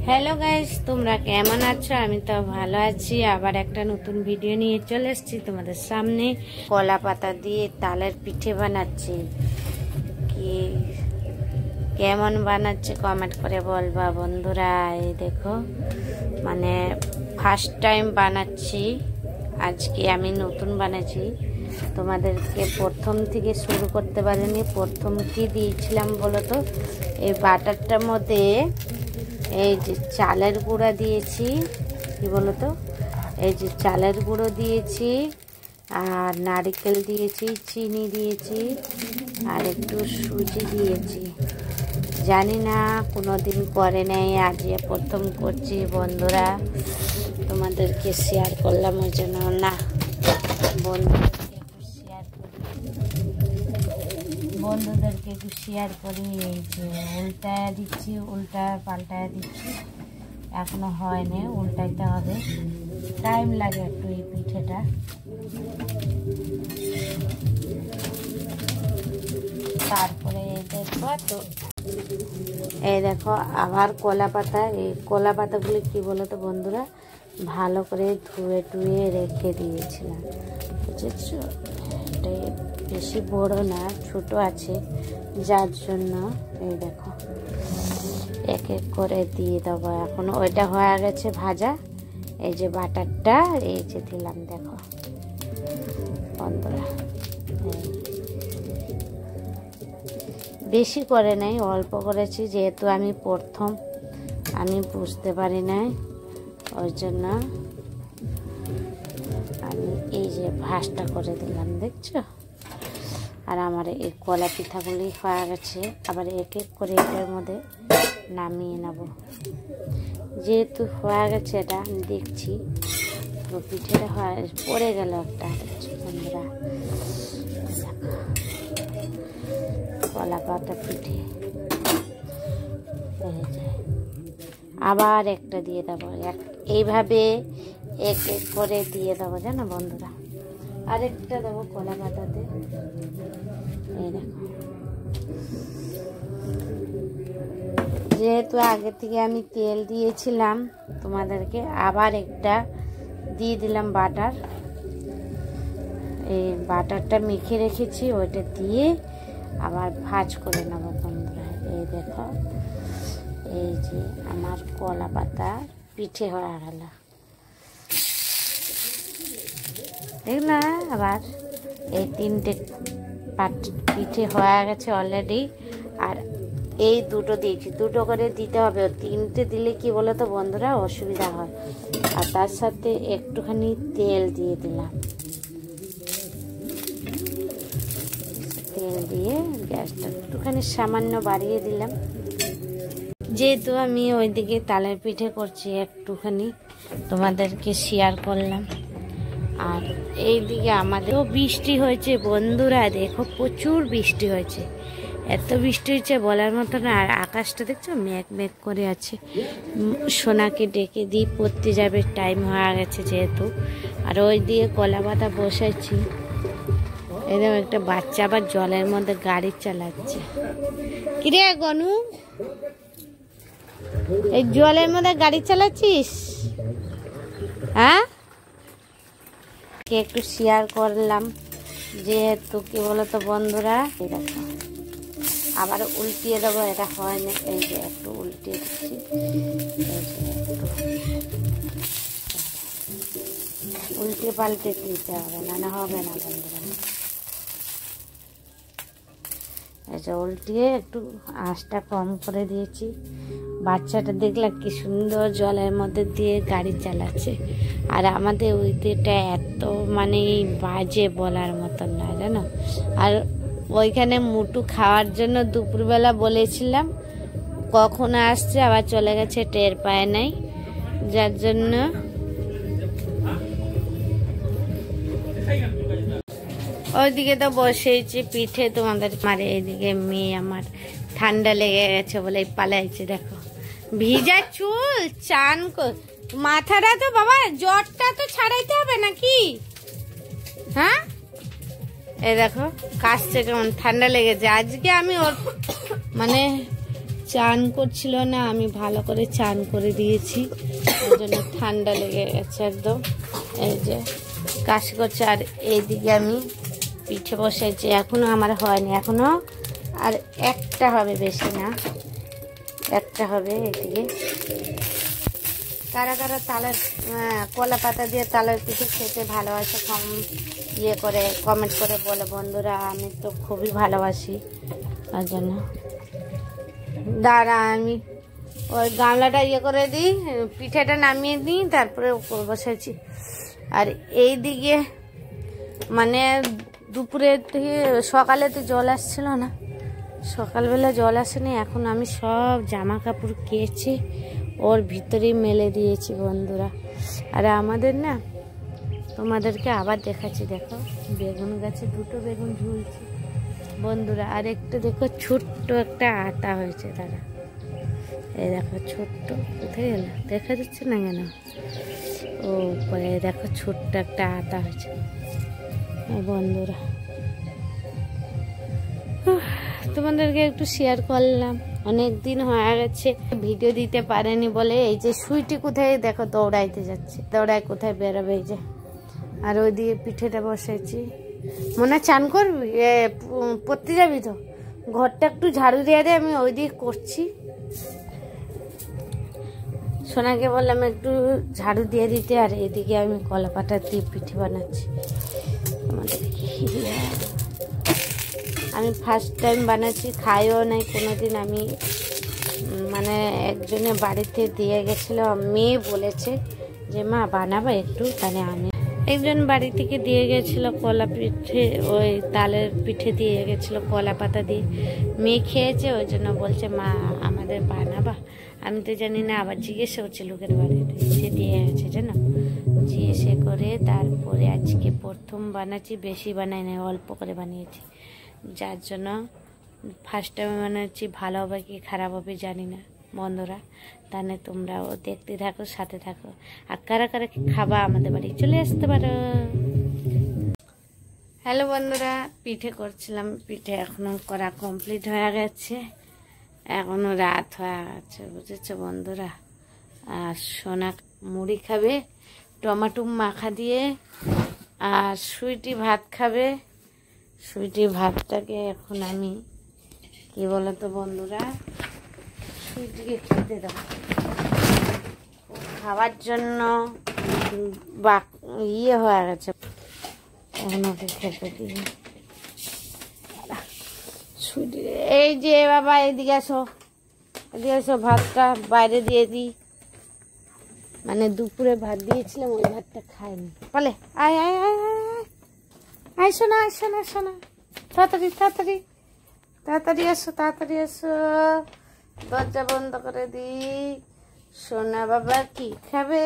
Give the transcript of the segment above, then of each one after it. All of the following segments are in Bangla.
হ্যালো গাইস, তোমরা কেমন আছো? আমি তো ভালো আছি। আবার একটা নতুন ভিডিও নিয়ে চলে এসেছি তোমাদের সামনে। কলা পাতা দিয়ে তালের পিঠে বানাচ্ছি। কি কেমন বানাচ্ছে কমেন্ট করে বলবা বন্ধুরা। এই দেখো, মানে ফার্স্ট টাইম বানাচ্ছি আজকে। আমি নতুন বানাচ্ছি, তোমাদেরকে প্রথম থেকে শুরু করতে পারিনি। প্রথম কি দিয়েছিলাম বলো তো, এই বাটারটার মধ্যে এই যে চালের গুঁড়া দিয়েছি, কি বলো তো, এই যে চালের গুঁড়ো দিয়েছি, আর নারকেল দিয়েছি, চিনি দিয়েছি, আর একটু সুজি দিয়েছি। জানি না, কোনো দিন করে নেই, আজ প্রথম করছি বন্ধুরা। তোমাদেরকে শেয়ার করলাম ওই জন্য। না, বন্ধুদেরকে একটু শেয়ার করি। এই যে উল্টায় দিচ্ছি, উল্টা পাল্টায় দিচ্ছি, এখনো হয়নি, উল্টাইতে হবে, টাইম লাগে একটু এই পিঠেটা। তারপরে দেখো তো, এই দেখো আবার কলা পাতা। এই কলা পাতাগুলি কি বলো তো বন্ধুরা, ভালো করে ধুয়ে টুয়ে রেখে দিয়েছিলাম, বুঝেছো? এটা বেশি বড় না, ছোট আছে, যার জন্য এই দেখো এক এক করে দিয়ে দেবো। এখন ওইটা হয়ে গেছে ভাজা। এই যে বাটারটা এই যে দিলাম, দেখো বন্ধুরা। বেশি করে নাই, অল্প করেছি, যেহেতু আমি প্রথম, আমি বুঝতে পারি নাই, ওই জন্য আমি এই যে ভাজটা করে দিলাম, দেখছো? আর আমার এই কলা পিঠাগুলি হয়ে গেছে। আবার এক এক করে এটার মধ্যে নামিয়ে নেব। যেহেতু হয়ে গেছে, এটা আমি দেখছি পিঠেটা পড়ে গেল একটা, বন্ধুরা কলা পাতা পিঠে। আবার একটা দিয়ে দেবো, এইভাবে এক এক করে দিয়ে দেবো, জানো বন্ধুরা। আরেকটা দেবো কলা পাতাতে, এই দেখো। যেহেতু আগে থেকে আমি তেল দিয়েছিলাম তোমাদেরকে, আবার একটা দিয়ে দিলাম বাটার। এই বাটারটা মেখে রেখেছি, ওইটা দিয়ে আবার ভাজ করে নেব বন্ধুরা। এই দেখো, এই যে আমার কলা পাতা পিঠে হয়ে গেল, দেখলা? আবার এই তিনটে পিঠে হয়ে গেছে অলরেডি। আর এই দুটো দিয়েছি, দুটো করে দিতে হবে। তিনটে দিলে কি বলো তো বন্ধুরা, অসুবিধা হয়। আর তার সাথে একটুখানি তেল দিয়ে দিলাম, তেল দিয়ে গ্যাসটা একটুখানি সামান্য বাড়িয়ে দিলাম। যেহেতু আমি ওইদিকে তালের পিঠে করছি, একটুখানি তোমাদেরকে শেয়ার করলাম। আর এইদিকে আমাদেরও বৃষ্টি হয়েছে বন্ধুরা, দেখো প্রচুর বৃষ্টি হয়েছে, এত বৃষ্টি হয়েছে বলার মতো না। আর আকাশটা দেখছো মেঘ মেঘ করে আছে। সোনাকে ডেকে দিই, পড়তে যাবে, টাইম হয়ে গেছে যেহেতু। আর ওই দিয়ে কলা পাতা বসাইছি। এরকম একটা বাচ্চা আবার জলের মধ্যে গাড়ি চালাচ্ছে। কিরে গনু, এই জলের মধ্যে গাড়ি চালাচ্ছিস? হ্যাঁ, একটু শেয়ার করলাম, যেহেতু কি বলতো বন্ধুরা। দেখো আবার উল্টিয়ে দেবো, এটা হয়নি। এই যে একটু উল্টিয়ে দিচ্ছি, উল্টে পাল্টে দিতে হবে, না হবে না বন্ধুরা। এই যে উল্টিয়ে একটু আঁচটা কম করে দিয়েছি। বাচ্চাটা দেখলাম কি সুন্দর জলের মধ্যে দিয়ে গাড়ি চালাচ্ছে। আর আমাদের ওই দিকটা এত মানে বাজে বলার মতন না, জানো। আর ওইখানে মুটু খাওয়ার জন্য দুপুরবেলা বলেছিলাম, কখন আসছে আবার চলে গেছে, টের পায় নাই, যার জন্য ওইদিকে তো বসেছি পিঠে তোমাদের মারে। এইদিকে মেয়ে আমার ঠান্ডা লেগে গেছে বলে পালাইছে, দেখো ভিজা চুল, চান মাথাটা তো বাবা, জ্বরটা তো ছাড়াইতে হবে নাকি? হ্যাঁ, এই দেখো কাশছে কেমন, ঠান্ডা লেগেছে। আজকে আমি ওর মানে চান করছিল না, আমি ভালো করে চান করে দিয়েছি, ওই জন্য ঠান্ডা লেগে গেছে একদম। এই যে কাশি করছে। আর এইদিকে আমি পিঠে বসাইছি, এখনো আমার হয়নি, এখনো আর একটা হবে, বেশি না, একটা হবে। এদিকে কারা কারা তালের কলা পাতা দিয়ে তালের পিঠে খেতে ভালোবাসে কম করে কমেন্ট করে বলে বন্ধুরা। আমি তো খুবই ভালোবাসি, তার জন্য দাঁড়া আমি ওই গামলাটা করে দিই, পিঠেটা নামিয়ে দিই, তারপরে বসাইছি। আর এই দিকে মানে দুপুরের থেকে সকালে তো জল আসছিল না, সকালবেলা জল আসেনি, এখন আমি সব জামা কাপড় কেচে ওর ভিতরেই মেলে দিয়েছি বন্ধুরা। আর আমাদের না, তোমাদেরকে আবার দেখাচ্ছি, দেখো বেগুন গাছে দুটো বেগুন ঝুলছে বন্ধুরা। আর একটু দেখো ছোট্ট একটা আতা হয়েছে, দাঁড়া এই দেখো ছোট্ট, কোথায় গেল দেখা যাচ্ছে না কেন, ও পরে দেখো ছোট্ট একটা আতা হয়েছে বন্ধুরা। তোমাদেরকে একটু শেয়ার করলাম, অনেক দিন হয়ে গেছে ভিডিও দিতে পারেনি বলে। এই যে সুইটি কোথায় দেখো দৌড়াইতে যাচ্ছে, দৌড়ায় কোথায় বেরোবে, এই যে। আর ওইদিকে পিঠেটা বসাইছি, মনে চান করবি, পড়তে যাবি তো, ঘরটা একটু ঝাড়ু দিয়ে দে, আমি ওইদিকে করছি। সোনাকে বললাম একটু ঝাড়ু দিয়ে দিতে, আর এদিকে আমি কলা পাতা দিয়ে পিঠে বানাচ্ছি। আমাদের আমি ফার্স্ট টাইম বানাচ্ছি, খাইও নাই কোনোদিন। আমি মানে একজনের বাড়িতে দিয়ে গেছিলো, মেয়ে বলেছে যে মা বানাবা একটু, তাহলে আমি একজন বাড়ি থেকে দিয়ে গেছিলো কলা পিঠে, ওই তালের পিঠে দিয়ে গেছিলো কলা পাতা দিয়ে, মেয়ে খেয়েছে, ওই জন্য বলছে মা আমাদের বানাবা। আমি তো জানি না, আবার জিজ্ঞেস করছে লোকের বাড়িতে, সে দিয়ে গেছে জানো, জিজ্ঞেসে করে তারপরে আজকে প্রথম বানাচ্ছি, বেশি বানাই না, অল্প করে বানিয়েছি, যার জন্য ফার্স্ট টাইম বানাচ্ছি। ভালো হবে কি খারাপ হবে জানি না বন্ধুরা, তাহলে তোমরাও দেখতে থাকো, সাথে থাকো। আর কারা কারা খাবা আমাদের বাড়ি চলে আসতে পারো। হ্যালো বন্ধুরা, পিঠে করছিলাম, পিঠে এখনো করা কমপ্লিট হয়ে গেছে, এখনো রাত হয়ে গেছে বুঝেছো বন্ধুরা। আর সোনা মুড়ি খাবে টমেটো মাখা দিয়ে, আর সুইটি ভাত খাবে। সুইটি ভাতটাকে এখন আমি কি বলতো বন্ধুরা, সুইটিকে খেতে দাও, খাওয়ার জন্য ইয়ে হয়ে গেছে, এখন ওকে খেতে দিয়ে। সুইটি এই যে বাবা এদিকে আসো, এদিকে আসো, ভাতটা বাইরে দিয়ে দিই, মানে দুপুরে ভাত দিয়েছিলাম, ওই ভাতটা খাইনি, বলে আয় আয় আয় আয় আয় শোনা, আয় শোনা, শোনা, তাড়াতাড়ি তাড়াতাড়ি তাড়াতাড়ি আসো, তাড়াতাড়ি আসো, দরজা বন্ধ করে দিই। সোনা বাবা কি খাবে,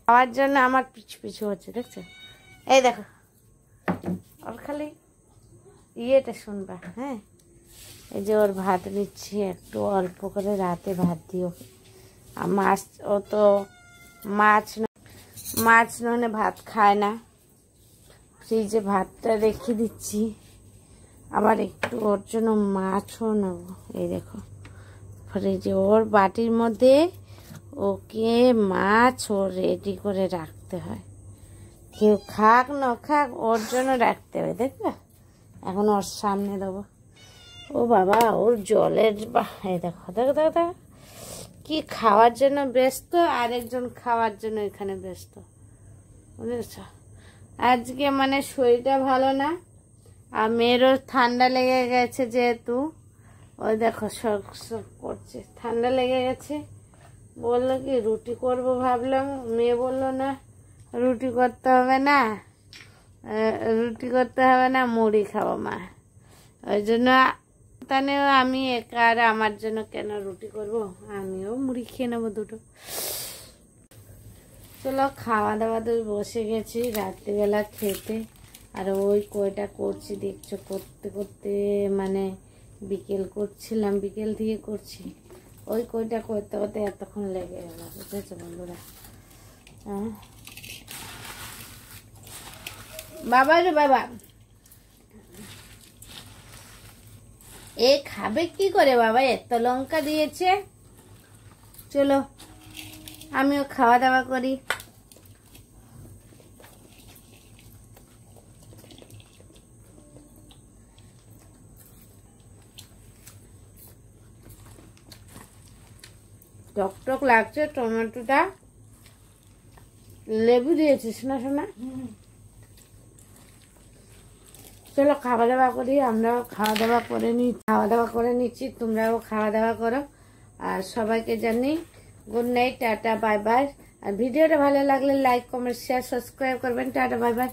খাওয়ার জন্য আমার পিছু পিছু হচ্ছে, দেখছো, এই দেখো, ওর খালি ইয়েটা শুনবা। হ্যাঁ, এই যে ওর ভাত নিচ্ছি, একটু অল্প করে রাতে ভাত দিও। আর মাছ, ও তো মাছ নয় ভাত খায় না, ফ্রিজে ভাতটা রেখে দিচ্ছি, আবার একটু ওর জন্য মাছও নেব। এই দেখো ফ্রিজে ওর বাটির মধ্যে ওকে মাছ ও রেডি করে রাখতে হয়, কেউ খাক না খাক ওর জন্য রাখতে হয়, দেখবে। এখন ওর সামনে দেবো, ও বাবা ওর জলের এই দেখো দেখো দেখো দেখো কি খাওয়ার জন্য ব্যস্ত, আরেকজন খাওয়ার জন্য এখানে ব্যস্ত, বুঝেছ। আজকে মানে শরীরটা ভালো না, আর মেয়েরও ঠান্ডা লেগে গেছে, যেহেতু ওই দেখো শক শক করছে, ঠান্ডা লেগে গেছে। বললো কি রুটি করব ভাবলাম, মেয়ে বললো না রুটি করতে হবে না, রুটি করতে হবে না, মুড়ি খাবো মা। ওই জন্য তাহলে আমি একা, আর আমার জন্য কেন রুটি করব, আমিও মুড়ি খেয়ে নেবো দুটো। চলো খাওয়া দাওয়া তো বসে গেছি রাত্রিবেলা খেতে। আর ওই কয়টা করছি দেখছো, করতে করতে মানে বিকেল করছিলাম, বিকেল দিয়ে করছি, ওই কয়টা করতে করতে এতক্ষণ লেগে গেল, বুঝেছো বন্ধুরা। হ্যাঁ বাবা রে বাবা, এ খাবে কি করে বাবা, এত লঙ্কা দিয়েছে। চলো আমিও খাওয়া দাওয়া করি। টক টক লাগছে টমেটোটা। লেবু দিয়েছিস না সোনা? চলো খাওয়া দাওয়া করি, আমরাও খাওয়া দাওয়া করে নিচ্ছি, তোমরাও খাওয়া দাওয়া করো। আর সবাইকে জানি good night, tata bye bye. আর ভিডিওটা ভালো লাগলে লাইক কমেন্ট শেয়ার সাবস্ক্রাইব করবেন। Tata bye by.